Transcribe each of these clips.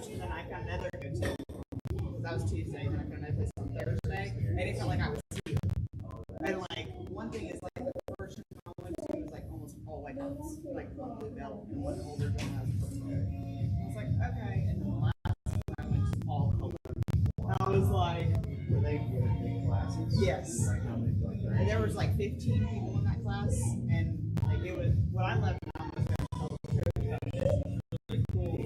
coach, and then I found another coach. That was Tuesday, and then I found another place on Thursday, and it felt like I was here. And like one thing is like the first gym I went to was like almost all white belts, like one blue belt, and one older than I was first there. I was like, okay, and then the last one I went to all color. I was like, were they big classes? Yes. Like how many? And there was like 15 people in that class, and like it was what I left out was really cool.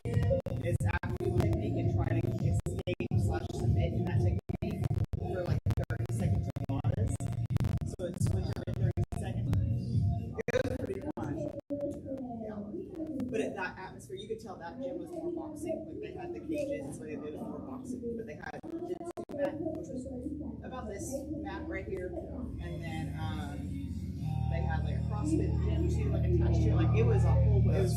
Is after you make and try to escape/submit in that technique for like 30 seconds of pause. So it's switch every 30 seconds. It was pretty fun. Yeah. But at that atmosphere, you could tell that gym was more boxing. Like they had the cages, so it was more boxing. But they had Jitsu mat, which was about this mat right here, and then they had like a CrossFit gym too, like attached to it. Like it was a whole. It was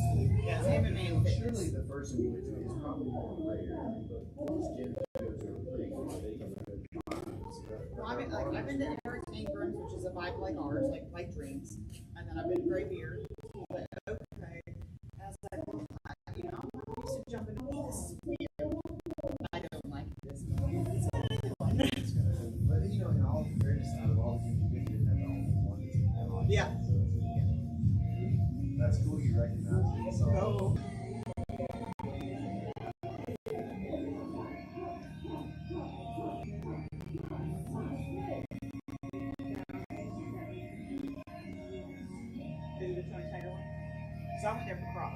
MMA and fitness. Surely the first one you went to is probably more rare, but most gyms you go to are pretty cool. They come to good clients. Well, I've been to Eric's Ingrams, which is a vibe like ours, like Dreams, and then I've been to Gray Beard. But okay, and I was like, well, you know, I'm used to jumping in. This is weird. I don't like this one. But you know, in all fairness, out of all the things you did, you're the only one that's been on. Yeah. So that's cool. You recognize it. So. Oh. So I went there for Croc.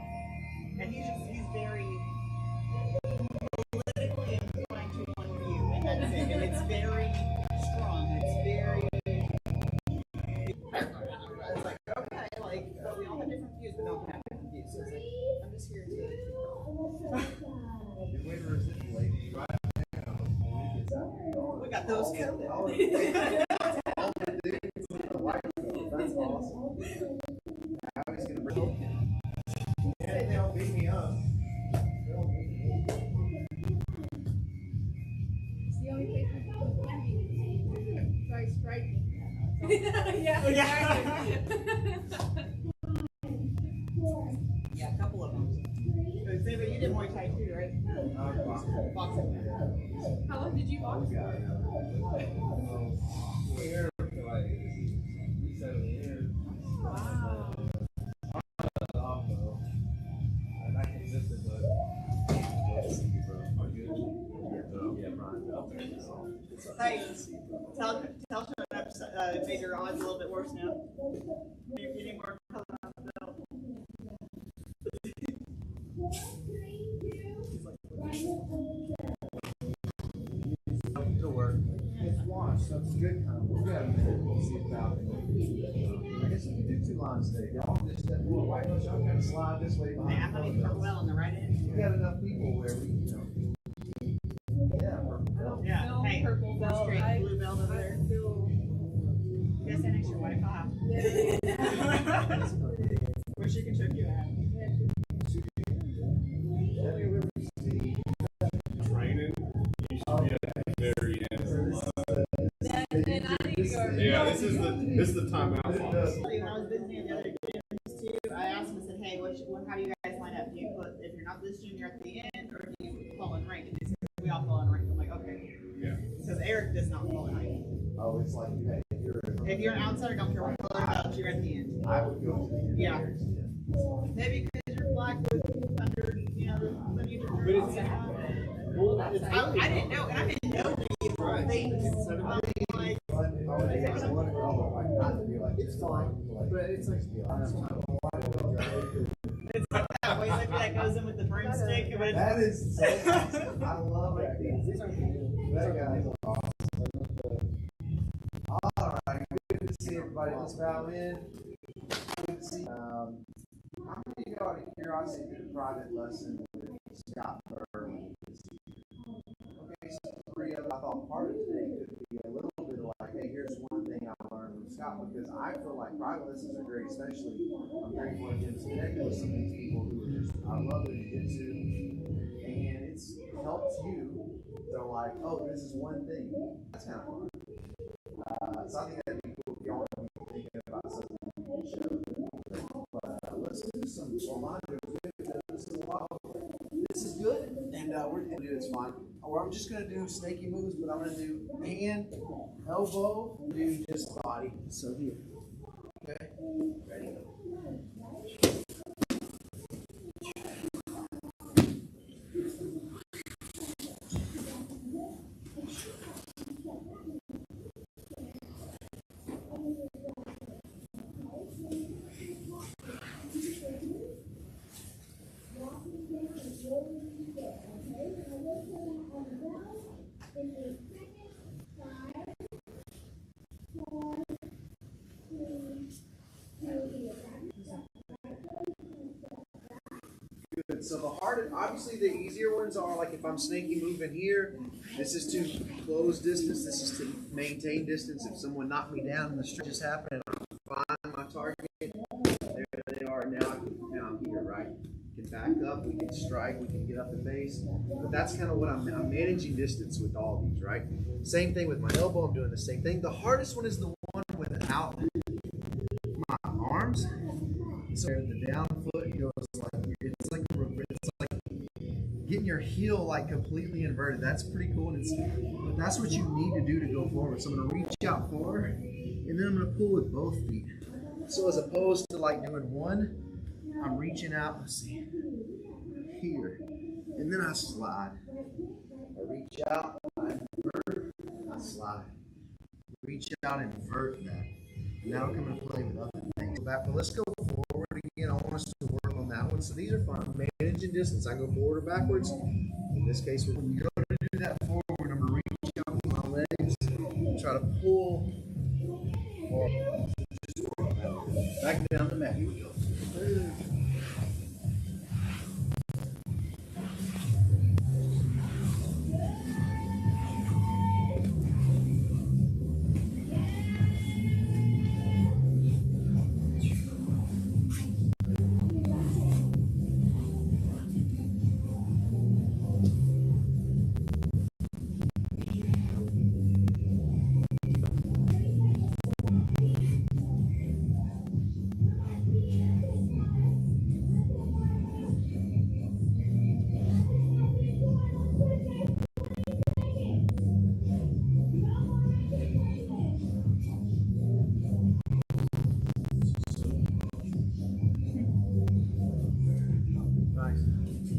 And he's very politically inclined to one view, and that's it. And it's very strong. It's very. I was like, okay, like, but we all have different views, but don't have different views. So it's like, I'm just here to. The winner is this lady right now. We got those covered. That's awesome. I was going to bring yeah, they don't beat me up. It's the only place we can try striking. Yeah. Yeah, a couple of them. But you did Muay Thai too, right? Boxing. How long did you box? Wow. Hey, tell it made your odds a little bit worse now. You're getting more color on the belt. To work. It's washed. That's good kind of work. We got a minute. We'll see about it. I guess you can do 2 lines today. Y'all just step more white bush. I'm going to slide this way behind. Man, I'm not even well on the right end. We got enough people where we, you know. Yeah, purple. Yeah, No, hey, purple belt. straight blue belt over there. You guys stand next to your wife, huh? Where she can choke you at. Training, you should be at the very end. Yeah, this is the timeout. When I was visiting the other gyms too, I asked them, I said, hey, how do you guys line up? Do you put, if you're not this gym, you're at the end, or do you fall in rank? And they said, we all fall in rank. I'm like, okay. Yeah. Because Eric does not fall in rank. Oh, it's like, hey, if you're an outsider, don't care what color belt, you're at the end. I would go to the end. Yeah. Maybe because you're black with under, you know, the lineage of But it's I didn't know, and I didn't know the different things. Like, It's fine, but it's like, it's like that way that goes in with the broomstick. But that is so awesome. I love it. That guy is awesome. All right, good to see everybody. Let's bow in. Good to see. How many of y'all, out of curiosity, did a private lesson with Scott Berman? Okay, so 3 of them. I thought part of today could be a little bit of like, hey, here's one thing I learned from Scott, because I feel like private lessons are great, especially I'm grateful to get connected with some of these people who are just, I love their jiu-jitsu, and it's helped you. They're like, oh, this is one thing. That's kind of fun. So I think that'd be cool if y'all are thinking about something you can show. But let's do some reminder. This is good, and we're it's fine. Or I'm just gonna do snaky moves, but I'm gonna do hand, elbow, do just body. So here. Okay. Ready? Good. So the hardest, obviously the easier ones are like if I'm snaky moving here, this is to close distance, this is to maintain distance. If someone knocked me down and the stretch just happened and I find my target, there they are. Now I'm here, right? We can back up, we can strike, we can get up in base. But that's kind of what I'm managing distance with all these, right? Same thing with my elbow, I'm doing the same thing. The hardest one is the one without my arms. So the down foot goes like it's like getting your heel like completely inverted. That's pretty cool, but that's what you need to do to go forward. So I'm gonna reach out forward, and then I'm gonna pull with both feet. So as opposed to like doing one, I'm reaching out. Let's see here, and then I slide. I reach out, I invert, I slide. Reach out, invert that. And that'll come into play with other things. But let's go forward again. I want us to work on that one. So these are fun. Managing distance. I go forward or backwards. In this case, when you go to do that forward, I'm going to reach out with my legs and try to pull forward. Just work on that. Back down the mat. Here we go.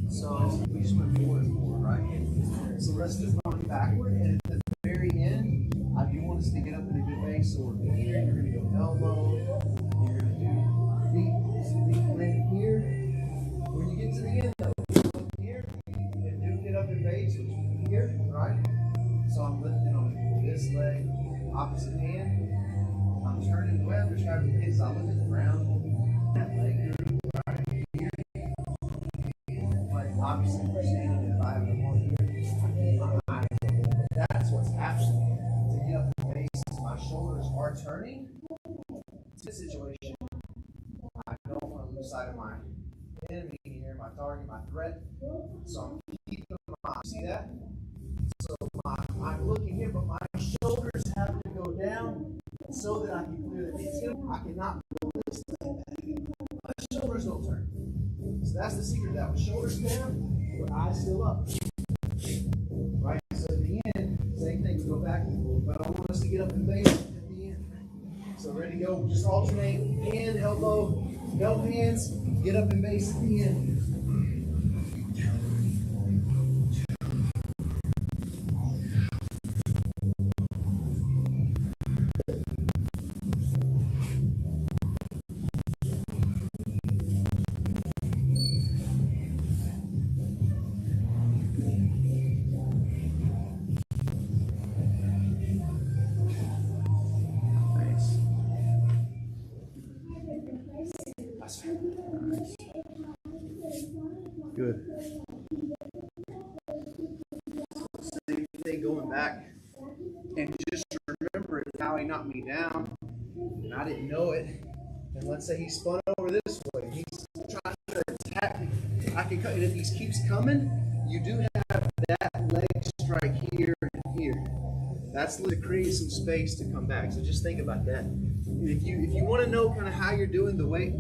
So we just went forward and forward, right? So let's just run backward, and at the very end, I do want us to get up in a good base. So we're here, you're going to go elbow, you're going to do feet length here. When you get to the end, though, look here, and do get up in base, which is here, right? So I'm lifting on this leg, opposite hand. I'm turning the way I'm describing it is I look at the ground, that leg group, right here. Obviously, we're standing if I have the one here, I keep my eyes open. That's what's happening. To get up in base, my shoulders are turning. To this situation, I don't want to lose sight of my enemy here, my target, my threat. So I'm keeping my eyes. See that? So I'm looking here, but my shoulders have to go down so that I can clear the face. I cannot go this way back. My shoulders don't turn. So that's the secret of that. With shoulders down, but eyes still up. Right? So at the end, same thing. We go back and forth. But I want us to get up in base at the end. So ready to go. Just alternate hand, elbow, no hands. Get up in base at the end. Good. Same thing going back. And just remember how he knocked me down, and I didn't know it. And let's say he spun over this way. He's trying to attack me. I can cut. And if he keeps coming, you do have that leg strike here and here. That's to create some space to come back. So just think about that. And if you want to know kind of how you're doing the way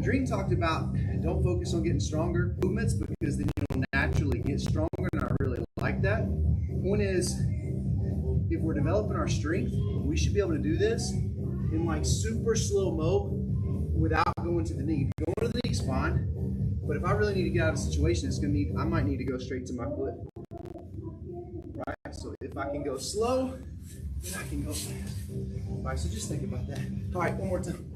Dream talked about, don't focus on getting stronger movements because then you'll naturally get stronger, and I really like that. One is, if we're developing our strength, we should be able to do this in like super slow-mo without going to the knee. Going to the knee's fine, but if I really need to get out of a situation, I might need to go straight to my foot. Right? So if I can go slow, then I can go fast. All right, so just think about that. All right, one more time.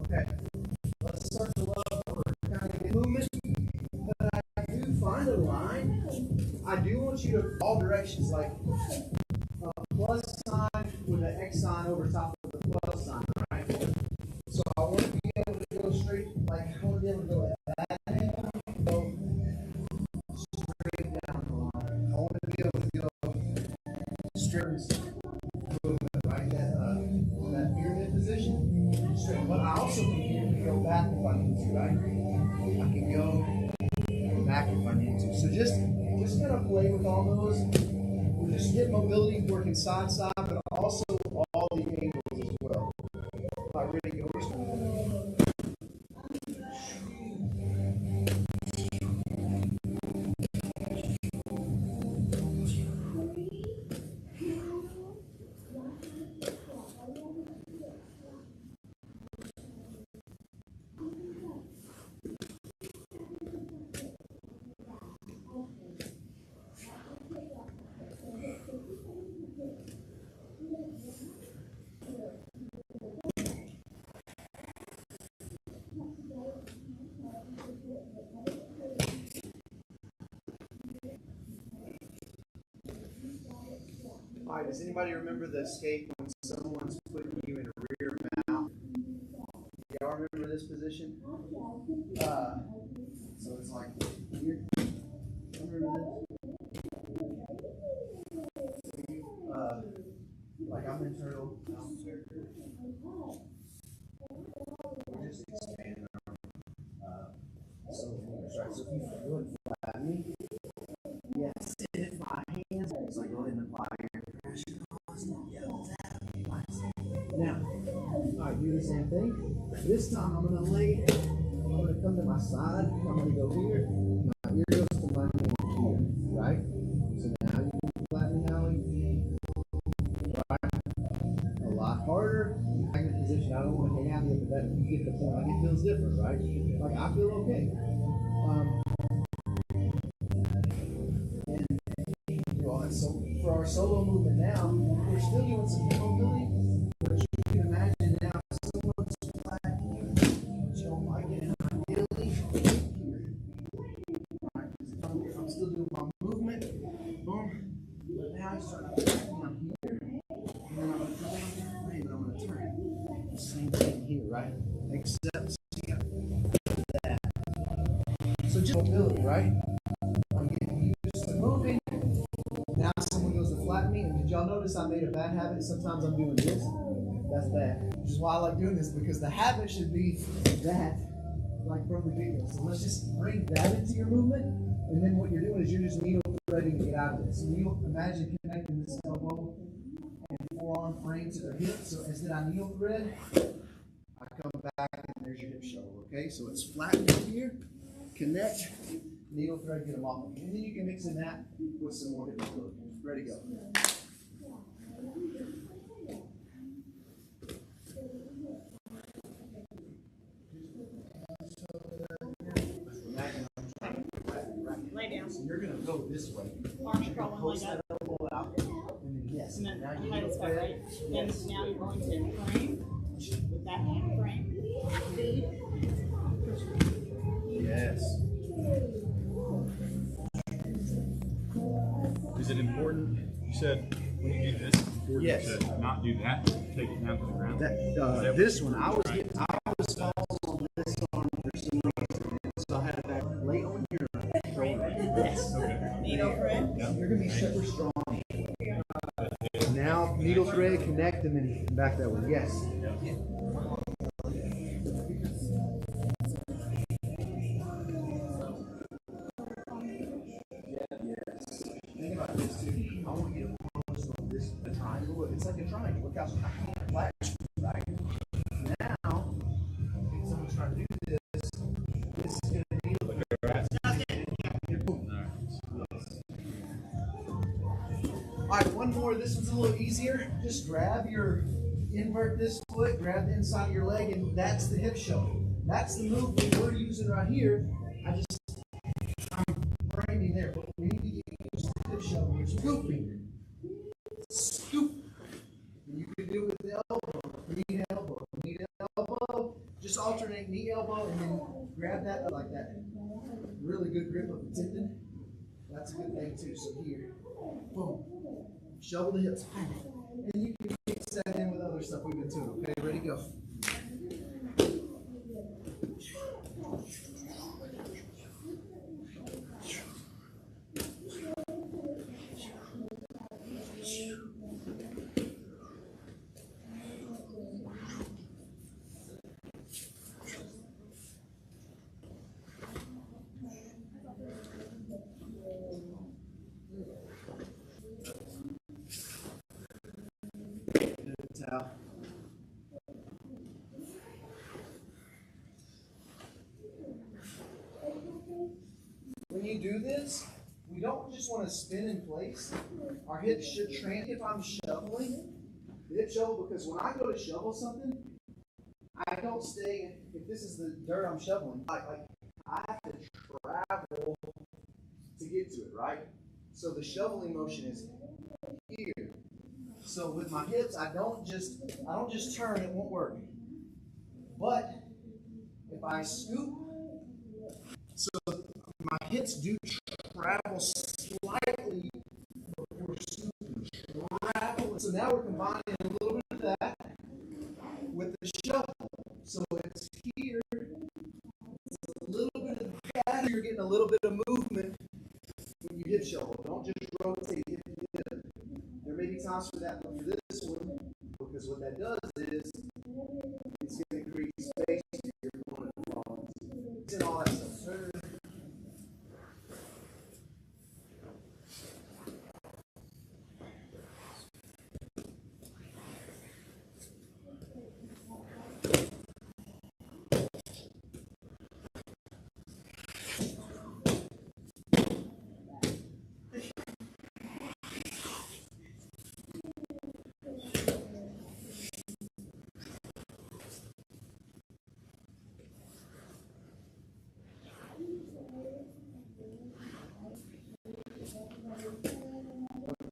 Okay, let's start to love for kind of movement. But I do find a line. I do want you to all directions, like a plus sign with an X sign over top of the plus sign, right? So I want to be able to go straight, like I want to be able to go at that angle, go straight down the line. I want to be able to go straight movement, right? That pyramid position. Straight. But I also can go back if I need to, right? I can go back if I need to. So just kind of play with all those. We'll just get mobility working side to side, but also all the angles as well. All right, ready to go. All right, does anybody remember the escape when someone's putting you in a rear mount? Y'all remember this position? So it's like here. Remember this? Like I'm in turtle. We're just expanding our right. So if you go and flat me, yeah, sit in my hands. So go ahead and apply your pressure. Now, all right, do the same thing. This time I'm going to lay, I'm going to come to my side. I'm going to go here. My ear goes to my hand here, right? So now you can flatten me, Howie. Right? A lot harder. Magnet position. I don't want to hang out here, but that you get the point. Like it feels different, right? Like I feel okay. So for our solo movement now, we're still doing some mobility, but you can imagine now someone's flat here, which I don't like it, ideally here. Right, I'm still doing my movement, boom, but now I start to flatten here, and then I'm going to come down different way, but I'm going to turn. The same thing here, right? Except that. So just mobility, right? I'm getting used to moving. Now someone goes to flatten me, and did y'all notice I made a bad habit? Sometimes I'm doing this. That's bad. Which is why I like doing this, because the habit should be that, like from the beginning. So let's just bring that into your movement, and then what you're doing is you're just needle threading to get out of this. So you imagine connecting this elbow and forearm frame to the hip. So instead I needle thread, I come back and there's your hip shoulder. Okay, so it's flattened here, connect. Needle thread, get them off. And then you can mix in that with some more hip mobility. Ready to go. Lay down. So you're going to go this way. Arms crawling like that. Elbow out. And then yes. And then now you height is that right? Yes. And now you're going to frame with that hand frame. Yes. Is it important? You said when you do this, it's important Yes. to not do that. Take it down to the ground. This one, I was falling on this arm for some reason. Yes. Okay. Needle thread. Yeah. You're gonna be super strong. Now needle thread, connect, and then back that way. Yes. Yes. Think about this too. I want you to focus on this, the triangle. It's like a triangle. Look how flat, right? Now, if someone's trying to do this, this is gonna be like boom. Yes. All right, one more. This one's a little easier. Just invert this foot, grab the inside of your leg, and that's the hip shovel. That's the move that we're using right here. I'm framing there, but we need to get used to the hip shovel. You're scooping. Scoop. And you can do it with the elbow, knee elbow, knee elbow. Just alternate knee elbow and then grab that up like that. Really good grip of the tendon. That's a good thing too. So here, boom, shovel the hips, and you can mix that in with other stuff we've been doing. Okay, ready, go. Towel. When you do this, we don't just want to spin in place. Our hips should if I'm shoveling, the hip shovel, because when I go to shovel something, I don't stay, if this is the dirt I'm shoveling, like I have to travel to get to it, right? So the shoveling motion is here. So with my hips, I don't just turn, it won't work. But if I scoop, so my hips do travel slightly before scooping. Travel. So now we're combining a little bit of that with the shovel. So it's here. It's a little bit of that. You're getting a little bit of movement when you hip shovel. Don't just rotate hip to hip. There may be times for that, but for this one, because what that does is it's going to create space for your opponent to fall into. It's in all that stuff.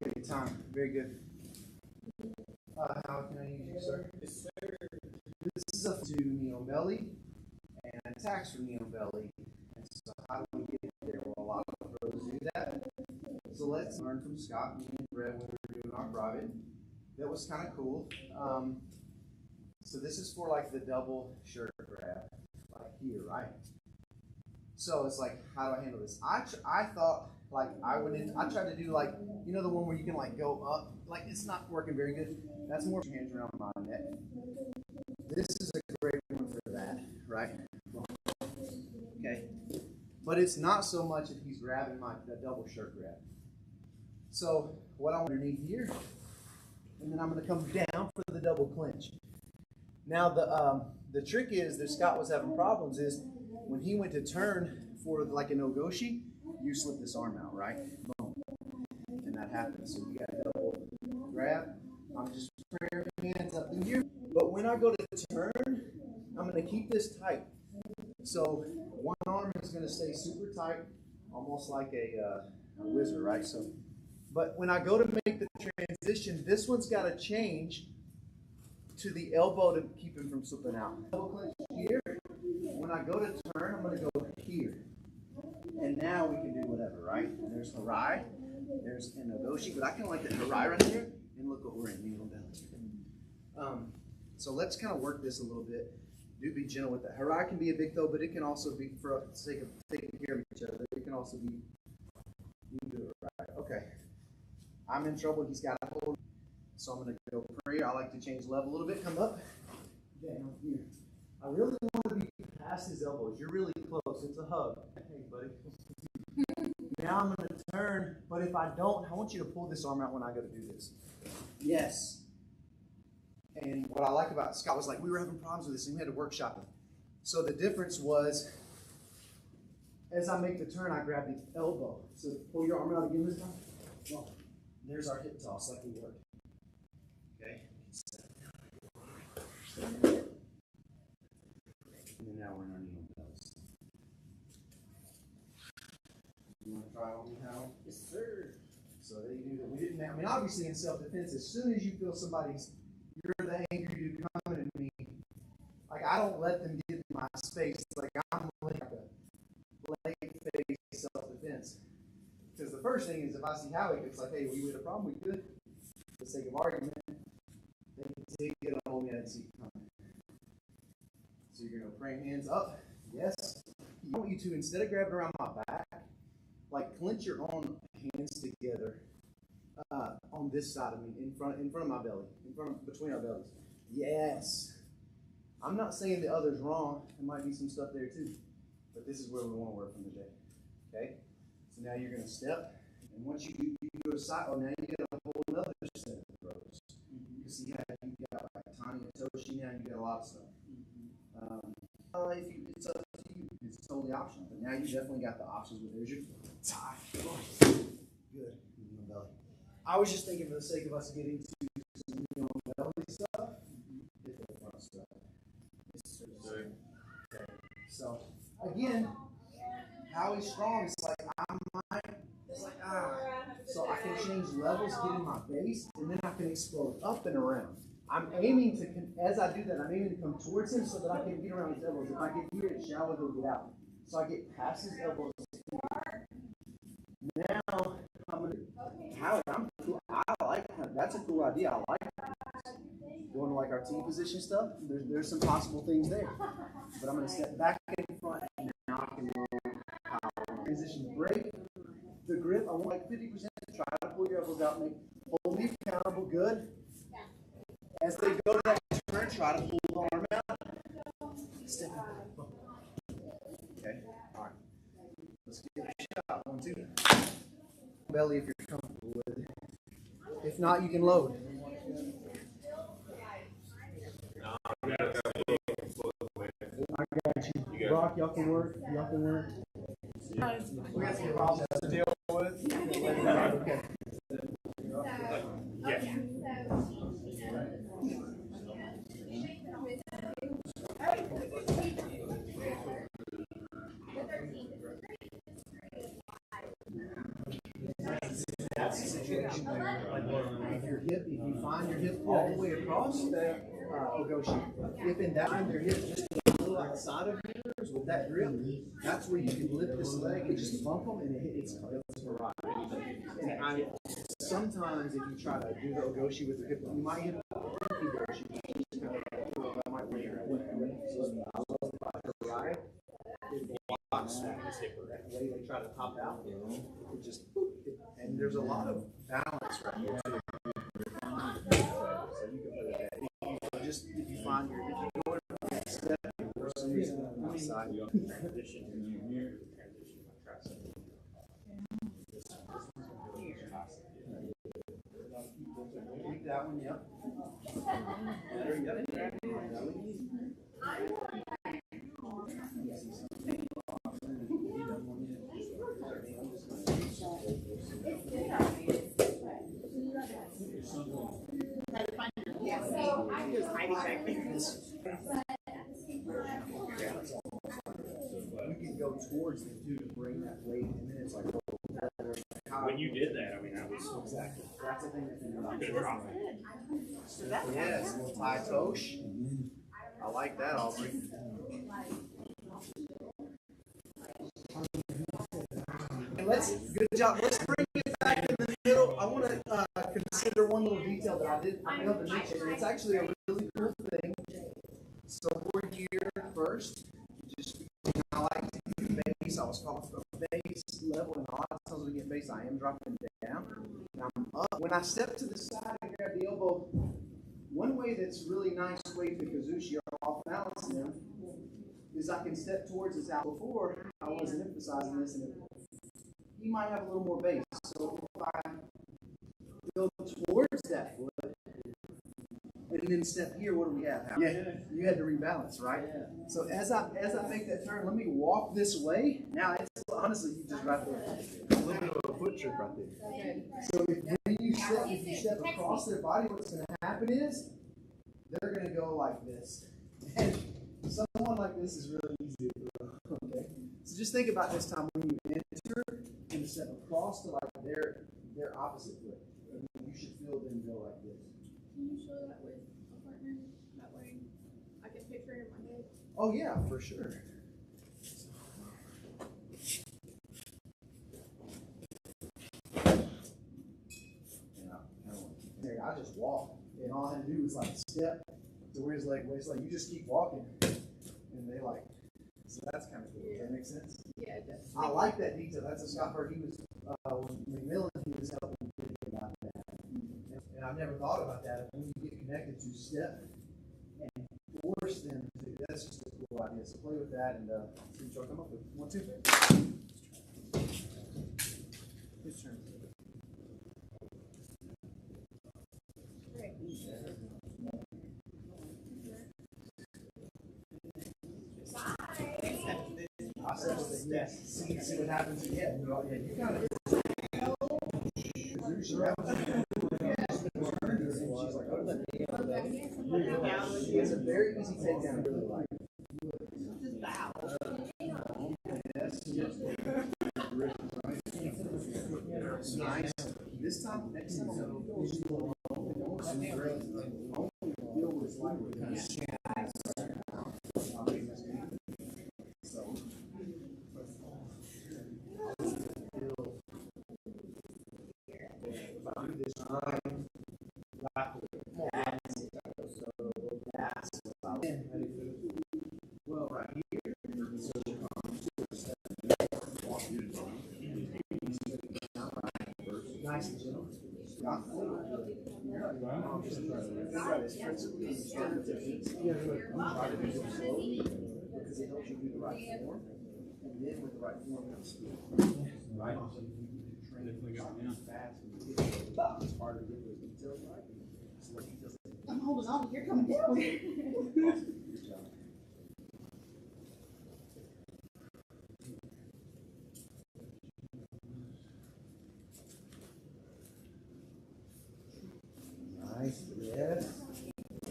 Okay, time. Very good. How can I use you, sir? Yes, sir. This is a to knee on belly and attacks from knee on belly. And so how do we get there? Well, a lot of pros do that. So let's learn from Scott, me and Brett, when we were doing our private. That was kind of cool. So this is for like the double shirt grab, like here, right? So it's like, how do I handle this? I thought like I tried to do like, you know, the one where you can like go up, like it's not working very good. That's more hands around my neck. This is a great one for that, right? Okay. But it's not so much if he's grabbing the double shirt grab. So what I want underneath here, and then I'm going to come down for the double clinch. Now the trick is that Scott was having problems is when he went to turn for like an ogoshi, you slip this arm out, right? Boom. And that happens. So you got a double grab. I'm just praying hands up in here. But when I go to turn, I'm going to keep this tight. So one arm is going to stay super tight, almost like a wizard, right? So, but when I go to make the transition, this one's got to change to the elbow to keep him from slipping out. Elbow clench here. When I go to turn, I'm going to go here. And now we can do whatever, right? And there's Harai, there's an Ogoshi, but I kind of like the Harai right here. And look what we're in, knee on belly. So let's kind of work this a little bit. Do be gentle with that. Harai can be a big throw, but it can also be for the sake of taking care of each other. It can also be I'm in trouble, he's got a hold. So I'm going to go prayer. I like to change level a little bit, come up. Down here. I really want to be past his elbows. You're really close. It's a hug. Hey, buddy. Now I'm going to turn, but if I don't, I want you to pull this arm out when I go to do this. Yes. And what I like about Scott was like, we were having problems with this and we had to workshop it. So the difference was, as I make the turn, I grab the elbow. So pull your arm out again this time. Well, there's our hip toss like we worked. Okay. And then now we're in our knee on bells. You want to try on me, Howard? Yes, sir. So they do that. We didn't. I mean, obviously in self-defense, as soon as you feel somebody's, you're the angry dude coming at me. Like I don't let them get in my space. Like I'm like a late phase self-defense. Because the first thing is if I see Howie, it's like, hey, we had a problem. We could, for the sake of argument, they did get a hold of me. I didn't see it coming. So you're going to bring hands up. Yes. I want you to, instead of grabbing around my back, like clench your own hands together on this side of me, in front of my belly, between our bellies. Yes. I'm not saying the other's wrong. There might be some stuff there too. But this is where we want to work from today. Okay? So now you're going to step. And once you go to side, oh, now you got a whole other set of throws. You see how you got like Tani and Toshi now, you got a lot of stuff. It's up to you. It's totally optional. But now you definitely got the options with there's your tie. Good. My belly. I was just thinking for the sake of us getting to some belly stuff, get the front stuff. So again, Howie's strong. It's like so I can change levels, get in my base, and then I can explode up and around. I'm aiming to, as I do that, I'm aiming to come towards him so that I can get around his elbows. If I get here, it's shallow, he'll get out. So I get past his elbows. Now, I'm going to, Howie, I'm cool. I like that. That's a cool idea. I like that. Going to like our T position stuff, there's some possible things there. But I'm going to step back in front, and now I can roll power. Transition break. The grip, I want like 50%. Try to pull your elbows out, hold me accountable, good. As they go to that turn, try to pull the arm out. Step back. Okay, all right. Let's give it a shot. 1, 2. Belly if you're comfortable with it. If not, you can load. I got you. Brock, y'all can work. Y'all can work. We got some problems to deal with. Okay. That's the situation where, if you find your hip all the way across, Ogoshi. If in that time your hip just a little outside of yours with that grip, that's where you can lift this leg and just bump them and it's right. And sometimes if you try to do the Ogoshi with your hip, you might hit a Ogoshi. That might wear your hip. So I love the right. That way they try to pop out, it just and there's a lot of balance right here too. So you can play with that. If you find if you go in a step for some reason on the side, you transition here, transition tricep. Keep that one, yep. Better, yep. You can go towards them too to bring that weight, and then it's like, when you did that, I mean, that was exactly. That's the thing that you know. Yes, little tie tosh. I like that, Aubrey. And good job. Let's bring it back in the middle. I want to consider one little detail that I failed to mention, and it's actually a really cool thing. So we're here first. I like to get base. I was calling for base level and odds. As we get base, I am dropping down. Now I'm up. When I step to the side and grab the elbow, one way that's really nice way to kazushi or off balance them is I can step towards his out. Before, I wasn't emphasizing this, and he might have a little more base. So if I go towards that foot, and then step here, what do we have? Yeah, you had to rebalance, right? Yeah. So as I make that turn, let me walk this way. Now it's honestly you just right there. A little bit of a foot trick right there. Okay. So if you step across their body, what's going to happen is they're going to go like this. And someone like this is really easy to do. Okay. So just think about this time when you enter and step across to like their opposite foot. You should feel them go like this. Can you show that with a partner? That way I can picture it in my head. Oh yeah, for sure. I just walk, and all I had to do was like step to where his leg was. Like you just keep walking, and they like. So that's kind of cool. Does that make sense? Yeah, it does. I like that detail. That's a Scott Bird. He was when McMillan. He was helping me about that, and I've never thought about that. When you get connected to step and force them to. That's just a cool idea. So play with that and see what y'all come up with. 1, 2. His turn. I said with it, yes. See what happens again. You kind of. She's like, oh, it's a very easy takedown. I really like it. Just bow. Yes. Nice. This time, next time, well, right here. Nice and gentle. Because it helps you do the right form, and then with the right form comes speed. Right. Fast. It's harder to get those details right. So the details. I'm holding on. You're coming down. Good job. Nice. Yes.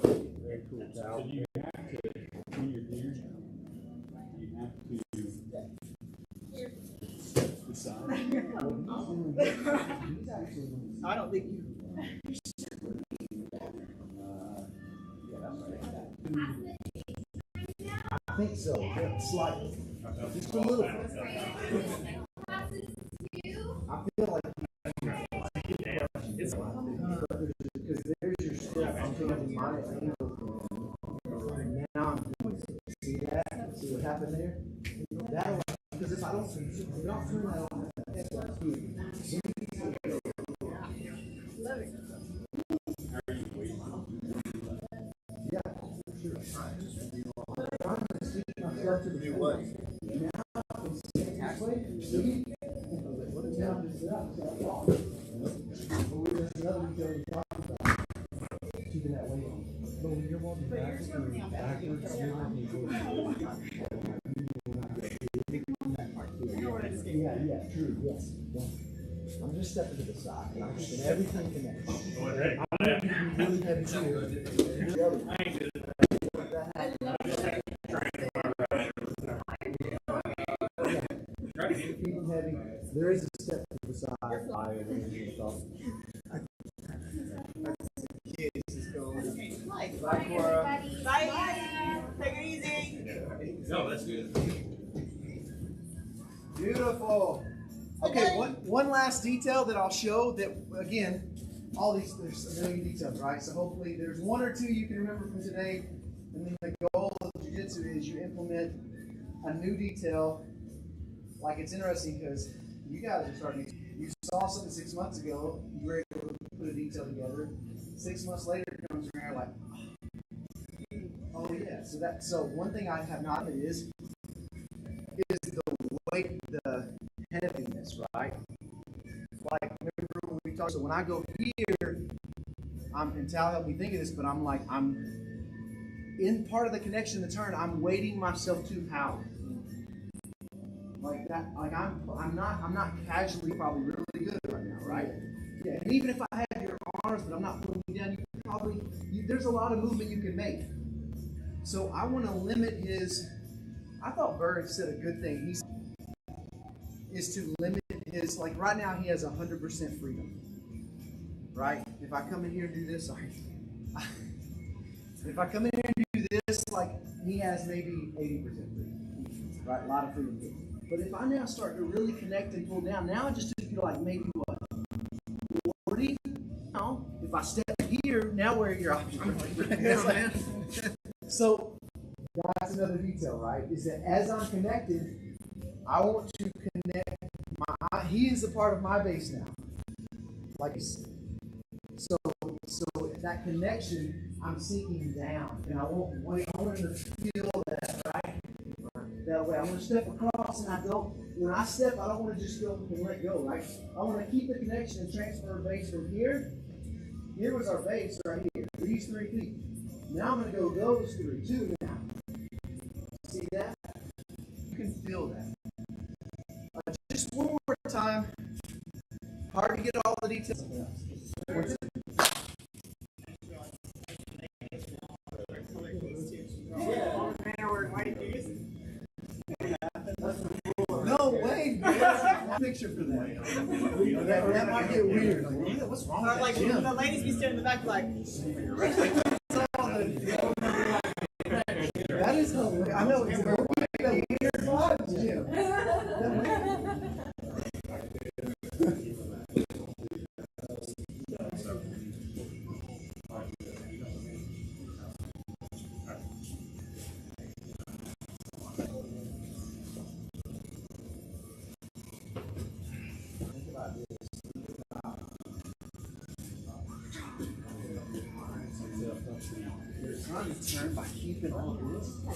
Very cool. So you have to do your gear. You have to decide. I don't think you. I think so. Yeah, slightly. Just a little. I feel like because there's your step. I'm changing my angle. And now I'm doing it. See that? See what happened there? That'll, because if I don't turn that on, yeah, sure. I'm going to switch myself to the do what? Now, halfway, see? What is now just that? There's another detail we talked about. Keeping that weight on. But when you're walking backwards, you're walking forward. Yeah, true, yes. I'm just stepping to the side. And I'm keeping everything connected. I'm going to be really heavy too. Keep them heavy. There is a step to the side. Bye, Cora. Bye. Take it easy. No, that's good. Beautiful. Okay, one last detail that I'll show that, again, all these, there's a million details, right? So hopefully there's one or two you can remember from today. And then the goal of Jiu-Jitsu is you implement a new detail. Like, it's interesting because you guys are starting to You saw something 6 months ago, you were able to put a detail together. 6 months later, it comes around like, oh yeah. So one thing I have not is the weight, the heaviness, right? Like remember when we talked. So when I go here, and Tal helped me think of this, but I'm in part of the connection of the turn. I'm weighting myself too high. Like that, like I'm not casually probably really good right now, right? Yeah, and even if I have your arms, but I'm not pulling you down, there's a lot of movement you can make. So I want to limit his. I thought Berg said a good thing. Is to limit his, like right now he has 100% freedom, right? If I come in here and do this, if I come in here and do this, like he has maybe 80% freedom, right? A lot of freedom. But if I now start to really connect and pull down, now I just took you to like maybe what, 40? Now, if I step here, now where are your options? So that's another detail, right? Is that as I'm connected, I want to connect he is a part of my base now. Like so that connection, I'm sinking down. And I want him to feel that, right? That way, I want to step across, and when I step, I don't want to just go and let go, right? I want to keep the connection and transfer base from here. Here was our base right here, these 3 feet. Now I'm going to go those 3, 2 now. See that? You can feel that. Just one more time. Hard to get all the details. No way, man. Picture for that. That might get weird. Like, what's wrong with like Jim? the ladies be standing in the back like. That is hilarious. I know it's a weird vibe, Jim. You're trying to turn by keeping all this. But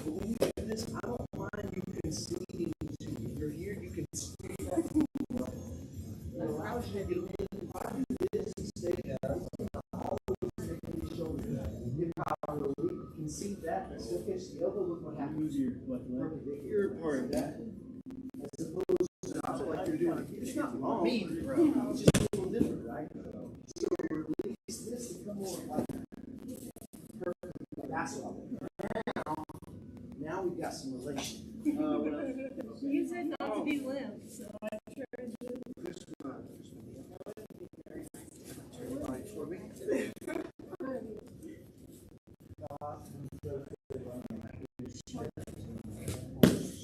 when you do this, I don't mind you conceding to me. You're here, you can see that. It allows you to get a little bit of this and stay there. Always making the shoulder. Give power to the weak. Concede that, and still catch the elbow. Look what happens. You're part of that. As opposed to like you're doing. It's not wrong. It's just a little different, right? So release this and come more like perfect. That's what now we've got some relation. You said not to be limp, so I tried to do This one.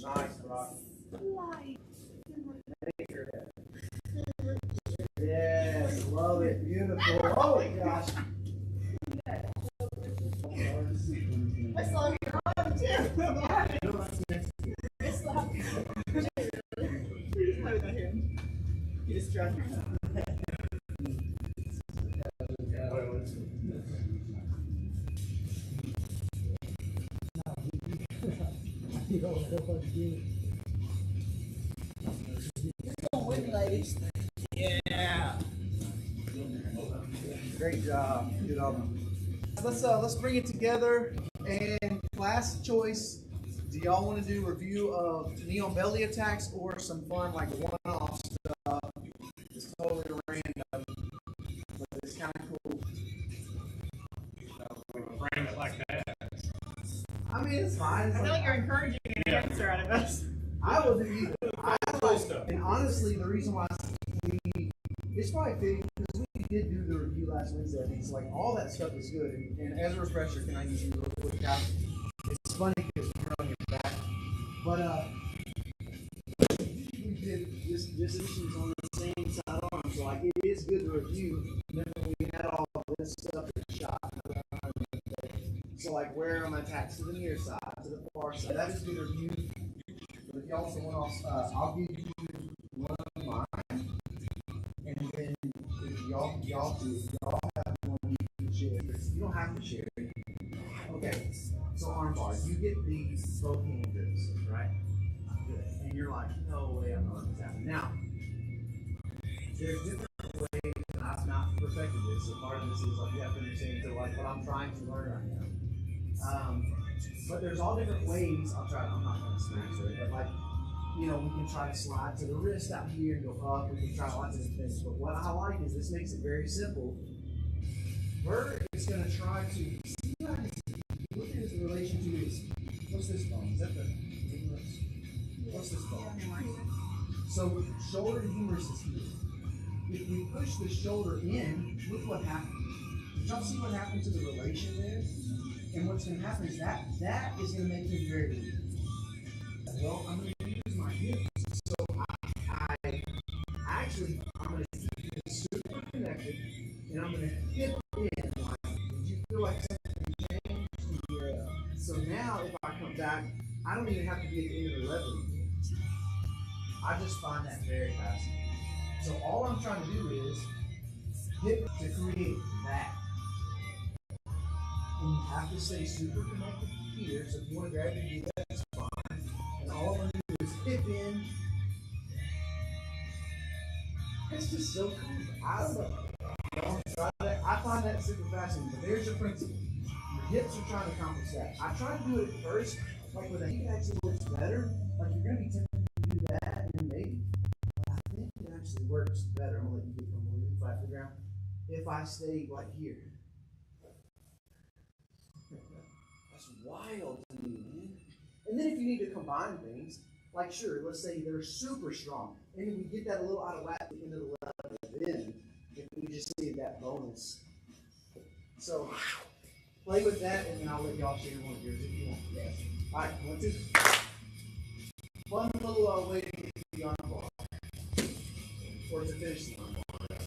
Nice, Brock. light. Yes, love it. Beautiful. Oh my gosh. I saw your arm too. You distracted. Ladies. Yeah. Great job. Good job. Let's bring it together. And class choice. Do y'all want to do a review of knee on belly attacks or some fun like one-off stuff? It's totally random, but it's kind of cool. Frame it like that. I mean, it's fine. I feel like you're encouraging an answer out of us. I will do either. And honestly, the reason why it's probably fitting because we did do the review last Wednesday. I think it's like all that stuff is good. And as a refresher, can I use you real quick, Cal? It's funny because you're on your back, but we did this issues on the same side arm, so like it is good to review. Remember we had all this stuff shot around. So like where am I attached to the near side, to the far side? That is good to review. But if you also want I'll give you one of mine, and then if y'all have one you can share. You don't have to share. Okay, so armbar, you get these both hand grips, right? Good. And you're like, no way, I'm not this happening. Now, there's different ways, and I've not perfected this, so part of this is like you have to understand so like what I'm trying to learn right now. But there's all different ways. I'm not going to smash it, but like, you know, we can try to slide to the wrist out here and go up. We can try lots of different things. But what I like is this makes it very simple. Bert is going to try to see what is the relation to his. What's this bone? Is that the humerus? What's this bone? So shoulder to humerus is here. If we push the shoulder in, look what happens. Did y'all see what happened to the relation there? And what's going to happen is that is going to make him very weak. Well, I'm going to use my hips. So I'm going to keep it super connected, and I'm going to hip in. Like, did you feel like something changed? Yeah. So now, if I come back, I don't even have to be at the end of the lever. I just find that very fascinating. So all I'm trying to do is hip to create that. And you have to stay super connected here. So if you want to grab your knee, that's fine. And all I'm going to do is hip in. It's just so cool. I love it. I find that super fascinating. But there's your principle. Your hips are trying to accomplish that. I try to do it at first, like with a knee actually works better. Like you're going to be tempted to do that, and maybe. But I think it actually works better. I'm going to let you get completely flat to the ground. If I stay like here. That's wild to me, man. And then if you need to combine things, like sure, let's say they're super strong, and if we get that a little out of whack at the end of the level, then if we just need that bonus. So play with that, and then I'll let y'all share one of yours if you want. Yes. All right, 1, 2. One little way to get the arm bar, or to finish the arm bar.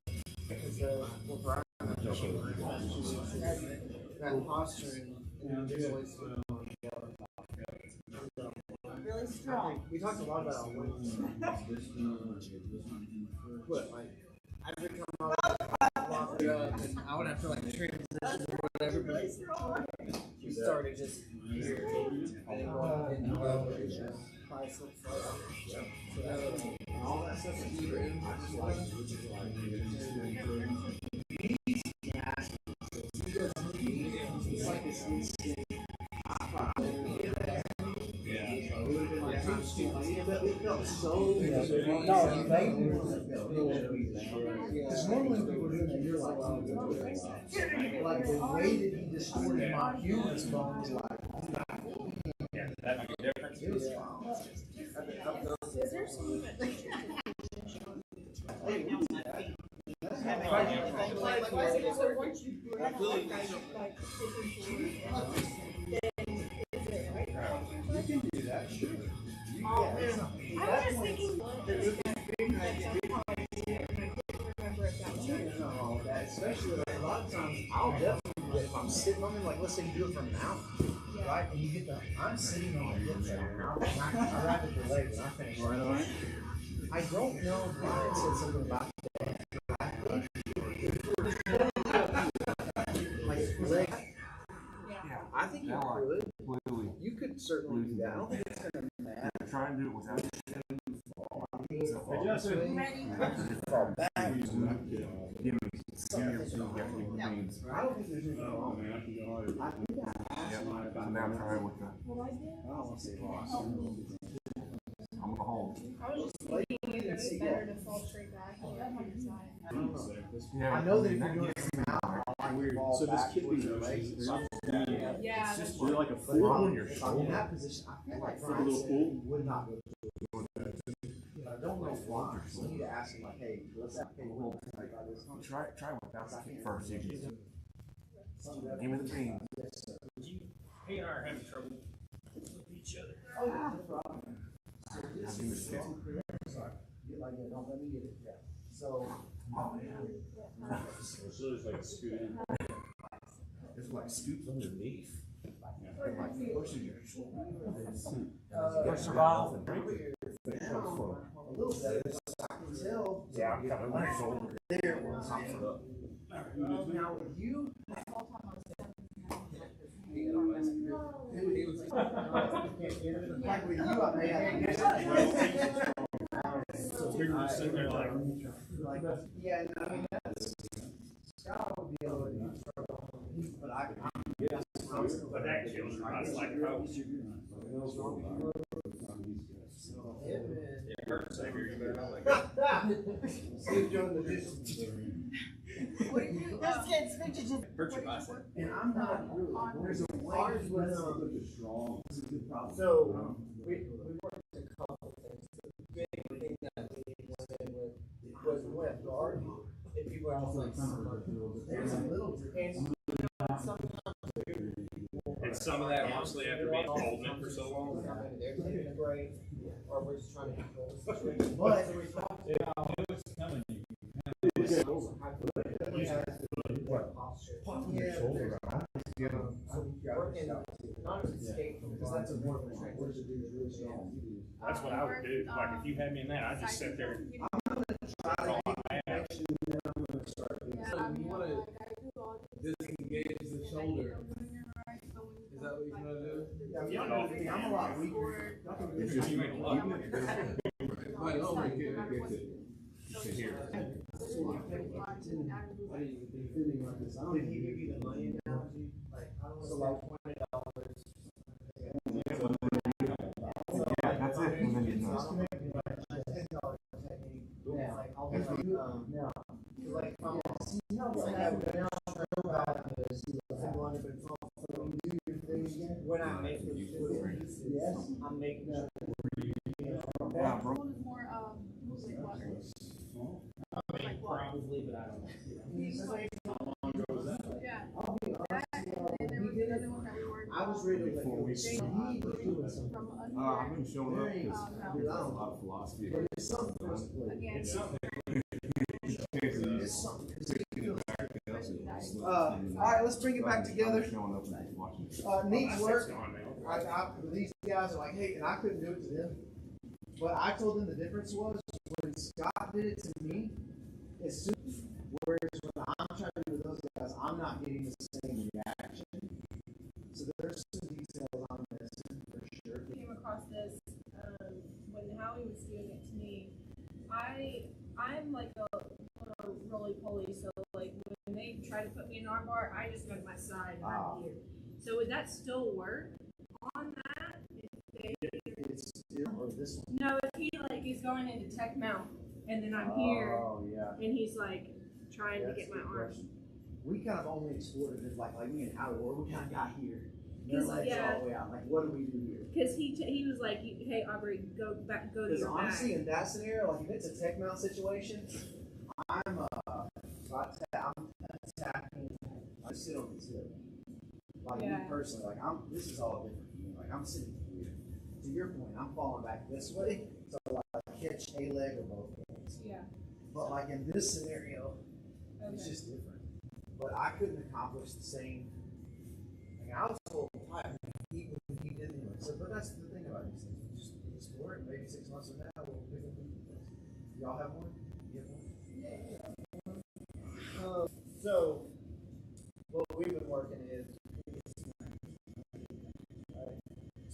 Because we're Brian that posturing and always Really strong. we talked a lot about on Wednesday. What, like every time I would walk it up and I would have to like transition or whatever, but we started just here and then going into elevation. And all that stuff is great. I just like it's like this instant. It felt so because normally when people do that, you're like the way that he distorted my humerus bone was like that make a difference. it was fine. Is there something that so once you break like You can do that, sure. I was just thinking especially like, a lot of times I'll definitely do that if I'm sitting on them, like let's say you do it from now, right? And you get the I'm sitting on my hips right now. I wrap it the legs and I finish. Right. I don't know if Brian said something about that. I think like leg. I think you could. You could certainly do that. I don't think it's gonna matter. Try and do it without Fall back. give me some I don't think there's anything wrong. I think I asked my now try with the I don't want to say loss. I'm gonna hold. I was just thinking it's better to fall straight back on your side. I don't know. Yeah, I know that if you're doing it from out, I like fall So this back kid towards be your legs. Yeah. it's just You're like a But fool on your if I'm in that position, I feel like Brian said he would not go to it. I don't know why. So you need to ask him like, hey, let's have this. try without the kick first. You can give me the beam. He and I are having trouble with each other. Oh, yeah, no problem. So this is sorry. Get like that. Don't let me get it. Yeah. So, So it's like scooting. It's like scoops underneath. like pushing your shoulder. Survival. A little bit. I can tell. Yeah, I'm coming my shoulder. There. Now with you, like with you, I may have So we were just sitting there like, yeah, no, I mean that's Scott would be able to do trouble, but but that kills your body like a coach. It hurts to hear you better not like that. Steve doing the distance. this kid's picture just Hurt your bicep. And I'm not really. There's a way. Ours was, strong. This is a good problem. so we worked a couple of things. The big thing that we went in with was left guard. And people are just like, There's a little difference. and sometimes And some of that, honestly, after being holding it for so long. they're taking a break, or we're just trying to control the situation. But So we talked about posture. Working, not as escape from Because that's a more more really strong. That's what I would do. Like, if you had me in that, I'd just sit there. Try to Yeah. So you wanna disengage the shoulder. Is that what you're gonna do? Yeah, I'm a lot weaker. It's just you ain't a lot. But oh my goodness, Did he give you the money analogy? Like, I don't know, like $20. Yeah, that's it. And then you know. $10 technique. Yeah, like I'll be like, like, like I've been out about this, when I make those yes, I'm making sure. Yeah, bro. One is more movement water. I mean, probably, but I don't know. Yeah. I'll be honest, That, and there was another one that we worked I was on. ready to Before we like, start. he was doing some. From I've under. been showing up because no. there's a lot of philosophy. But it's something for us to play. Again. It's something. It's something. All right, let's bring it back together. Showing up and just watching. Neat work. Biceps gone, man. These guys are like, hey, and I couldn't do it to them. But I told them the difference was when Scott did it to me, it's super. Whereas when I'm trying to do it with those guys, I'm not getting the same reaction. So there's some details I'm missing for sure. Came across this when Howie was doing it to me. I'm like a roly-poly, so like when they try to put me in an arm bar, I just go to my side and I'm here. So would that still work on that? It's still, or this one. No, if he like is going into tech mount and then I'm here Oh, yeah. and he's like trying to That's get a my good arm. question. We kind of only explored it like me and Howard, where we kind of got here. Their He's- legs yeah. all the way out. Like, what do we do here? Because he was like, hey Aubrey, go back, go to Because your back. honestly, in that scenario, like if it's a tech mount situation, I'm attacking. I sit on his hip. Like me Yeah. personally, like this is all different for me. Like I'm sitting here. To your point, I'm falling back this way, so like I catch a leg or both legs. Yeah. But like in this scenario, it's Okay. just different. But I couldn't accomplish the same. Like I was told, even if he didn't anyway. So, but that's the thing about these things. We just explore it. Maybe 6 months from now, we'll pick up. Y'all have one? You have one? So, what we've been working is.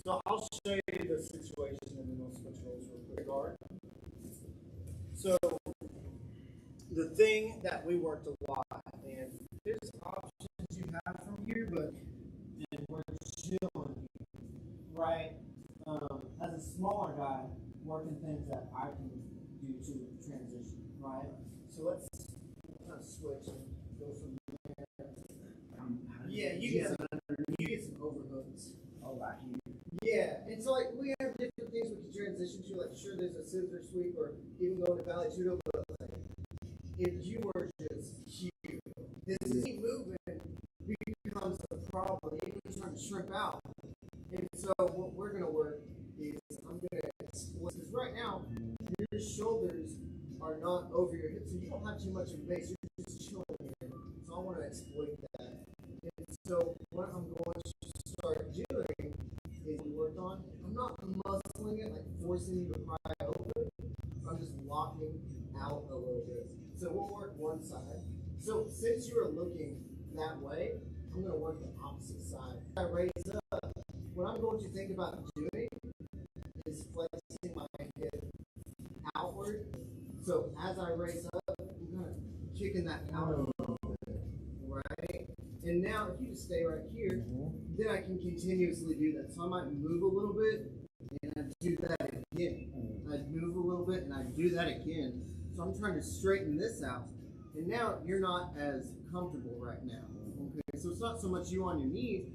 So I'll show you the situation and then we'll switch roles real quick. Guard. So the thing that we worked a lot, and there's options you have from here, but then we're chilling, right? As a smaller guy, working things that I can do to transition, right? So let's kind of switch and go from there. Yeah, you get some overhooks. Oh, right here. Yeah, and so like we have different things we can transition to. Like sure, there's a scissor sweep or even go to Valley Tudo, but like, if you were just cute, this movement becomes a problem. Even trying to shrimp out. And so what we're gonna work is I'm gonna exploit because right now your shoulders are not over your hips, so you don't have too much of base. You're just chilling here. So I want to exploit that. And so what I'm going to start doing is we worked on. I'm not muscling it, like forcing you to pry locking out a little bit. So we'll work one side. So since you are looking that way, I'm going to work the opposite side. I raise up. What I'm going to think about doing is flexing my hip outward. So as I raise up, I'm kind of kicking that out a little bit, right? And now if you just stay right here, then I can continuously do that. So I might move a little bit and I do that again. I move a little bit and I do that again. So I'm trying to straighten this out. And now you're not as comfortable right now. Okay, so it's not so much you on your knees,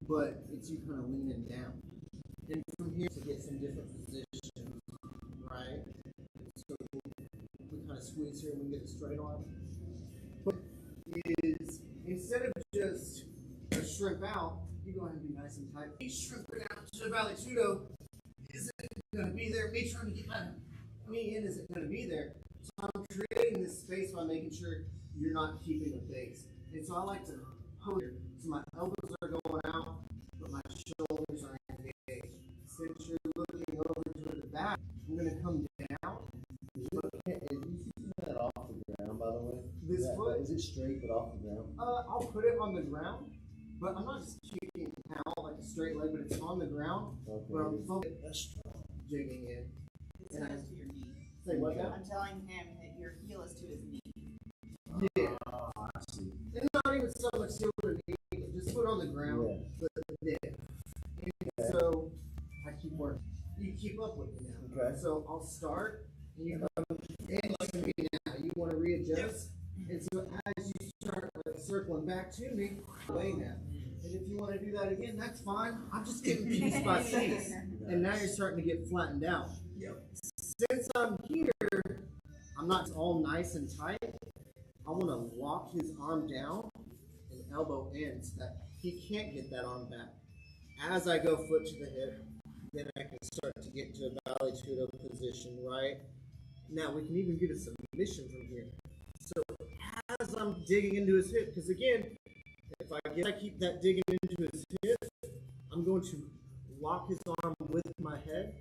but it's you kind of leaning down. And from here to get some different positions, right? So we kind of squeeze here and we get a straight arm. But is instead of just a shrimp out, you go ahead and be nice and tight. Me shrimping out to the Valley Tudo isn't going to be there. Me trying to get my knee in isn't going to be there. So I'm creating this space by making sure you're not keeping a base. And so I like to hold here. So my elbows are going out, but my shoulders are engaged. Since you're looking over to the back, I'm going to come down. Is you keeping that off the ground, by the way? This foot? Is it straight but off the ground? I'll put it on the ground, but I'm not just kicking out like a straight leg, but it's on the ground. Okay. But I'm focused, jigging in. It's close to your knee. Say what now? I'm telling him that your heel is to his knee. Yeah. I see. It's not even so much heel to knee, just put it on the ground. Yeah. But yeah. And so I keep working. You keep up with me now. Okay. So I'll start, and you come in like me now. You want to readjust, and so as you start circling back to me, away now. And if you want to do that again, that's fine. I'm just getting piece by piece, and now you're starting to get flattened out. Since I'm here, I'm not all nice and tight. I want to lock his arm down and elbow in so that he can't get that arm back. As I go foot to the hip, then I can start to get to a Valley Tudo position, right? Now we can even get a submission from here. So as I'm digging into his hip, because again, if I keep that digging into his hip, I'm going to lock his arm with my head,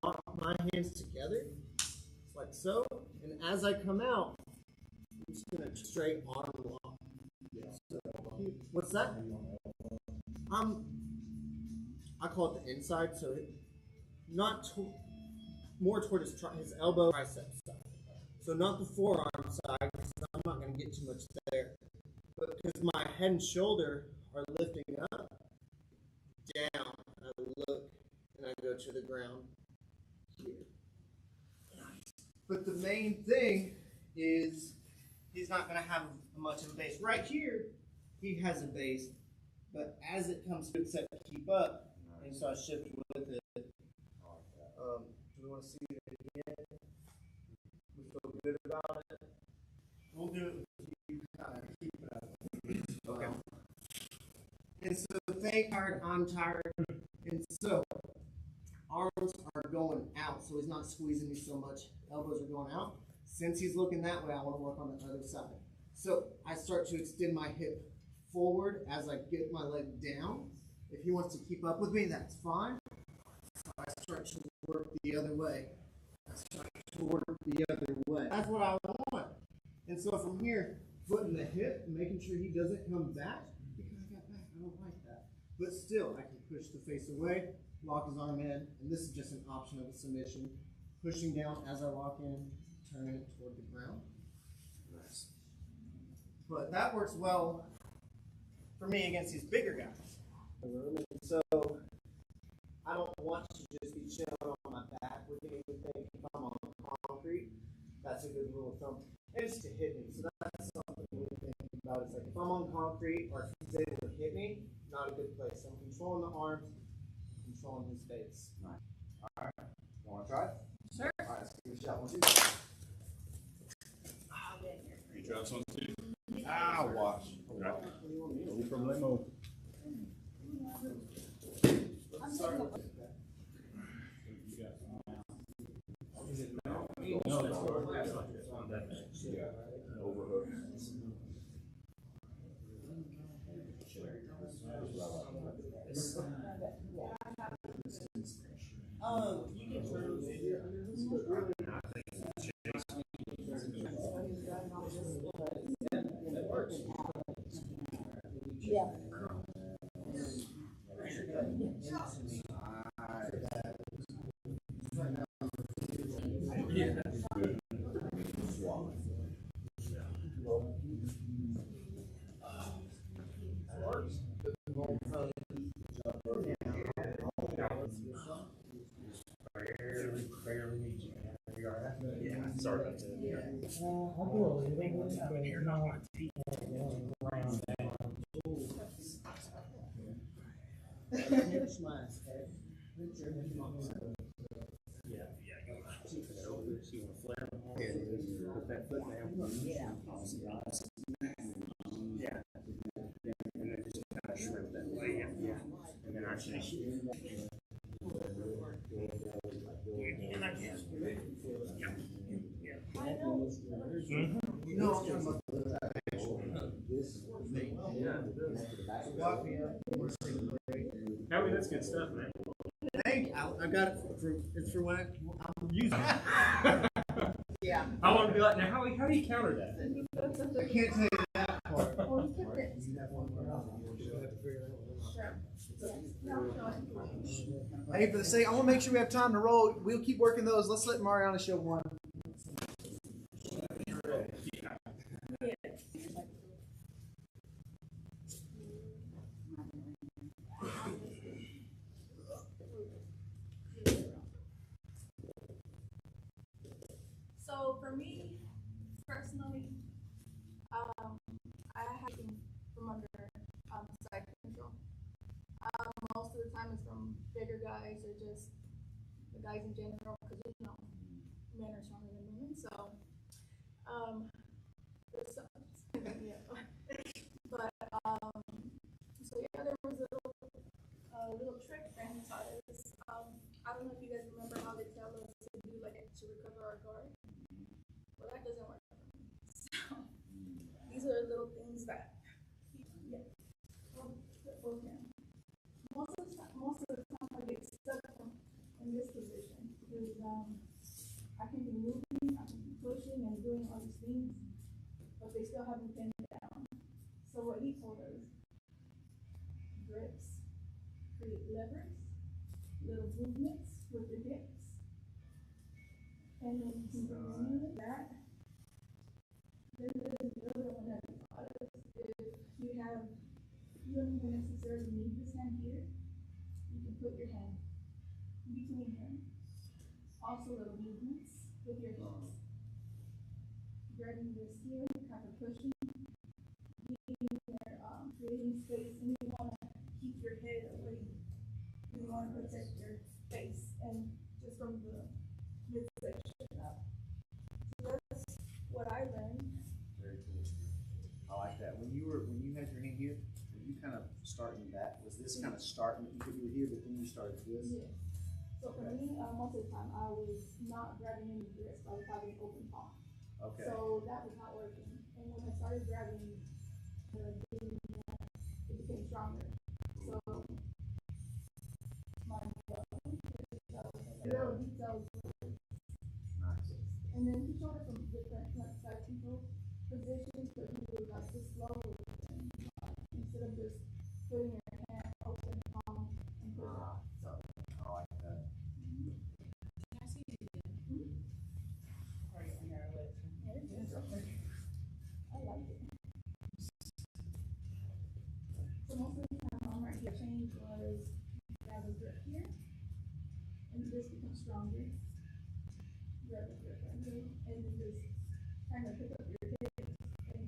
lock my hands together, like so, and as I come out, I'm just going to straight arm lock. So, what's that? I call it the inside, so not more toward his elbow, tricep side. So not the forearm side, because I'm not going to get too much there. But because my head and shoulder are lifting up, down, I look, and I go to the ground here. But the main thing is he's not going to have much of a base. Right here, he has a base, but as it comes to set to keep up, and so I shift with it. Do we want to see it again? We feel good about it? We'll do it with you kind of keep it up. Okay. And so I'm tired. And so arms are going out, so he's not squeezing me so much. Elbows are going out. Since he's looking that way, I want to work on the other side. So I start to extend my hip forward as I get my leg down. If he wants to keep up with me, that's fine. So I start to work the other way. That's what I want. And so from here, foot in the hip, making sure he doesn't come back. Because I got back, I don't like that. But still, I can push the face away, lock his arm in, and this is just an option of a submission. Pushing down as I lock in, turning it toward the ground. Nice. But that works well for me against these bigger guys. And so I don't want to just be chilling on my back with anything. If I'm on concrete, that's a good rule of thumb. And it's to hit me. So that's something we think about. It's like if I'm on concrete or if he's able to hit me, not a good place. So I'm controlling the arms, controlling his face. Nice. All right. Want to try? Sure. All right, let's give it a shot. 1, 2. You try this one too? Ah, watch. Go from limo. Sorry. Is it now? You can turn the video. Sorry about that. Put that foot down. Yeah. Yeah. And then just kind of shrimp that way. Yeah. And then I finish. Howie, that's good stuff, man. Hey, I got it it's for when I'm using it. Yeah. I want to be like, now, how do you counter that? I can't tell you that part. Hey, for the sake, I want to make sure we have time to roll. We'll keep working those. Let's let Mariana show one. So for me, personally, I have been from under side control. Most of the time it's from bigger guys or just the guys in general, because you know, men are stronger than women. So, there's some, yeah. But so yeah, there was a little trick that he taught us. I don't know if you guys remember how they tell us to do like to recover our guard. Well, that doesn't work for me. So these are little things that, yeah. Most of the time I get stuck in this position because I can be moving, I can be pushing and doing all these things, but they still haven't pinned me down. So what he told us, grips, create levers, little movements with your hips, and then you can bring that. Then there's another one that taught us, you don't even necessarily need this hand here. You can put your hand between here. Also little movements with your hips. Grabbing this here, kind of pushing, keeping there, creating space, and you want to keep your head away. You want to protect your face and just from the midsection up. So that's what I learned. Very cool. I like that. When you had your hand here, were you kind of starting that? Was this kind of starting? You were here, but then you started this. Yeah. So for me, most of the time I was not grabbing any grips. I was having open palm. Okay. So that was not working. And when I started grabbing it became stronger. So my little details. Nice. And then he showed us some different like side control positions, but he was like just slow instead of just putting your hand open palm and push out. So I like that. I like it. So most of the time I'm right here. Change was grab a grip here, and this becomes stronger. Grab a grip right here, and then just kind of pick up your hips and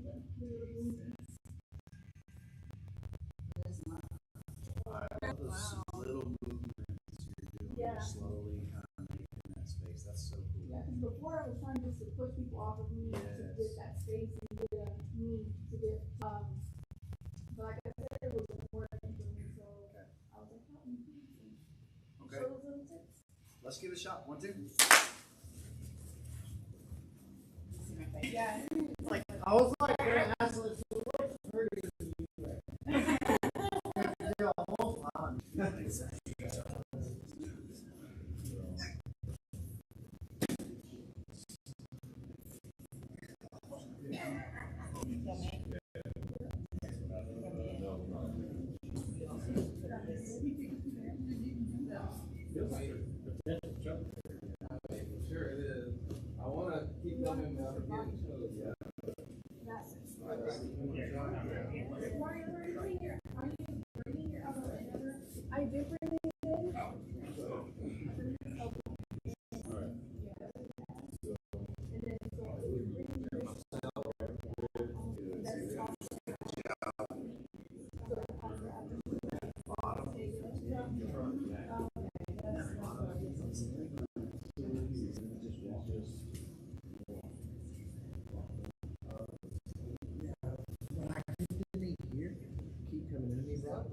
just do little movements. I love those little movements you're doing. Yeah. Slowly kind of making that space. That's so cool. Yeah, because before I was trying just to push people off of me to get that space and get me to get but like I said, it wasn't working for me, so I was like, Okay. show those little tips. Let's give it a shot. 1, 2. Yeah. Like, I was like, man, that's what's hurting you. They're almost on. Sure it is. I want to keep them in my getting shows. Yeah. I did bring it in.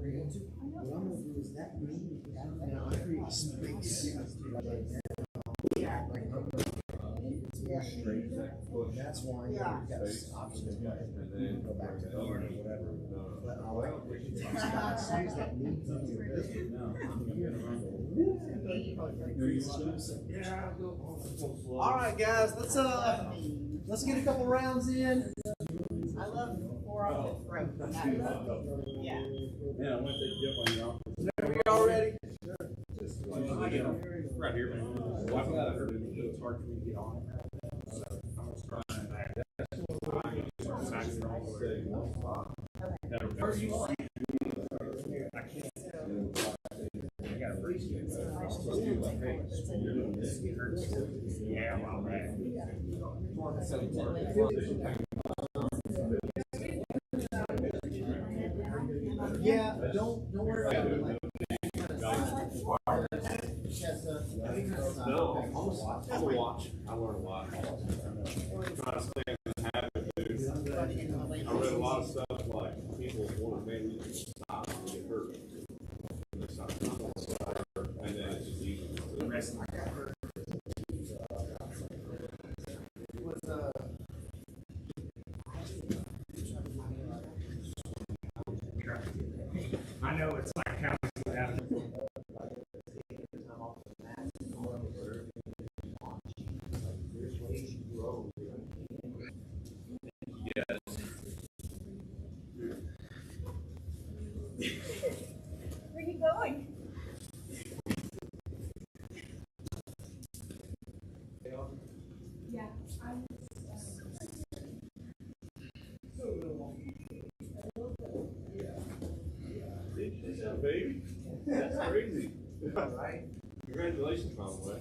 What I'm gonna do is that knee, now I create space right there. Like, it's more straight. That's why you've got options, but you can go back to the or whatever. But I like as soon as that knee to your hip, I'm here. All right, guys, let's get a couple rounds in. I love 4 off the throat. Yeah. Yeah, once they get on your office. Are we all ready? Right here, man. Well, I've got it. It's hard for me to get on it. So I'm gonna start back. First you want. I can't. I got a freeze. Yeah, well, man. Yeah, don't worry about it. No, I'm a watch. I learn a lot. I'm trying to stay in the habit, dude. I read a lot of stuff like people want to maybe stop and get hurt. And they stop. And then it's just easy. The rest of I know it's like counting out. Yes. Where are you going? Yeah, I was. Baby, that's crazy. Right? Congratulations, by the way.